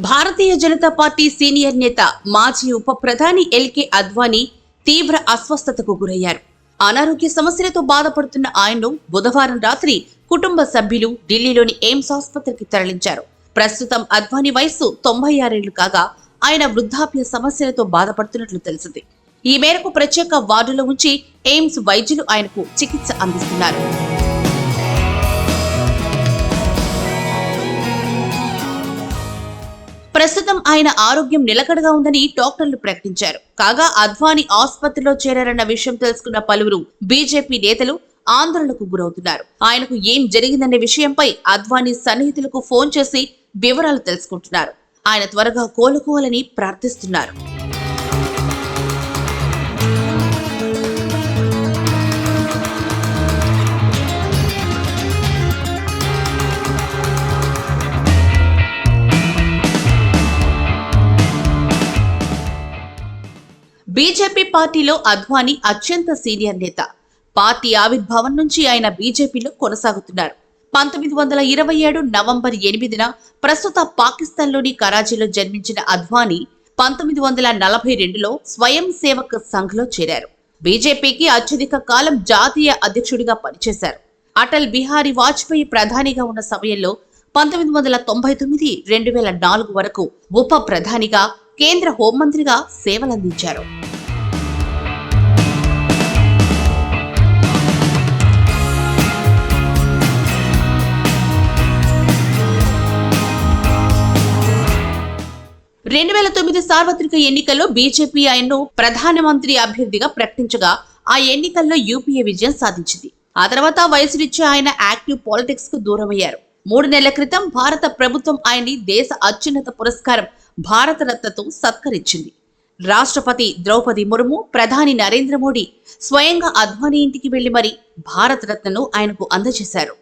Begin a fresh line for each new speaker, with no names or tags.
Bharatiya Janata party senior నేత మాజీ ఉప ప్రధాని ఎల్కే అద్వానీ తీవ్ర అస్వస్థతకు గురయ్యారు. అనారోగ్య సమస్యలతో బాధపడుతున్న ఆయన్ను బుధవారం రాత్రి కుటుంబ సభ్యులు ఢిల్లీలోని ఎయిమ్స్ ఆసుపత్రికి తరలించారు. ప్రస్తుతం అద్వానీ వయస్సు 96 ఏళ్లు కాగా ఆయన వృద్ధాప్య సమస్యలతో బాధపడుతున్నట్లు తెలిసింది. ఈ మేరకు ప్రత్యేక వార్డులో ఉంచి ఎయిమ్స్ వైద్యులు ఆయనకు చికిత్స అందిస్తున్నారు. ప్రస్తుతం ఆయన ఆరోగ్యం నిలకడగా ఉందని డాక్టర్లు ప్రకటించారు. కాగా అద్వానీ ఆసుపత్రిలో చేరారన్న విషయం తెలుసుకున్న పలువురు బీజేపీ నేతలు ఆందోళనకు గురవుతున్నారు. ఆయనకు ఏం జరిగిందనే విషయంపై అద్వానీ సన్నిహితులకు ఫోన్ చేసి వివరాలు తెలుసుకుంటున్నారు. ఆయన త్వరగా కోలుకోవాలని ప్రార్థిస్తున్నారు. బీజేపీ పార్టీలో అద్వానీ అత్యంత సీనియర్ నేత. పార్టీ ఆవిర్భావం నుంచి ఆయన బీజేపీలో కొనసాగుతున్నారు. 1927 నవంబర్ 8న ప్రస్తుత పాకిస్తాన్లోని కరాచీలో జన్మించిన అద్వానీ 1942లో స్వయం సేవక్ సంఘ్లో చేరారు. బీజేపీకి అత్యధిక కాలం జాతీయ అధ్యక్షుడిగా పనిచేశారు. అటల్ బిహారీ వాజ్పేయి ప్రధానిగా ఉన్న సమయంలో 1999, 2004 వరకు ఉప ప్రధానిగా, కేంద్ర హోంమంత్రిగా సేవలందించారు. రెండు 2009 సార్వత్రిక ఎన్నికల్లో బీజేపీ ఆయన్ను ప్రధానమంత్రి అభ్యర్థిగా ప్రకటించగా ఆ ఎన్నికల్లో యూపీఏ విజయం సాధించింది. ఆ తర్వాత వయసురీత్యా ఆయన యాక్టివ్ పాలిటిక్స్ కు దూరమయ్యారు. 3 నెలల క్రితం భారత ప్రభుత్వం ఆయన్ని దేశ అత్యున్నత పురస్కారం భారతరత్నతో సత్కరించింది. రాష్ట్రపతి ద్రౌపది ముర్ము, ప్రధాని నరేంద్ర మోడీ స్వయంగా అద్వానీ ఇంటికి వెళ్లి మరీ భారతరత్నను ఆయనకు అందజేశారు.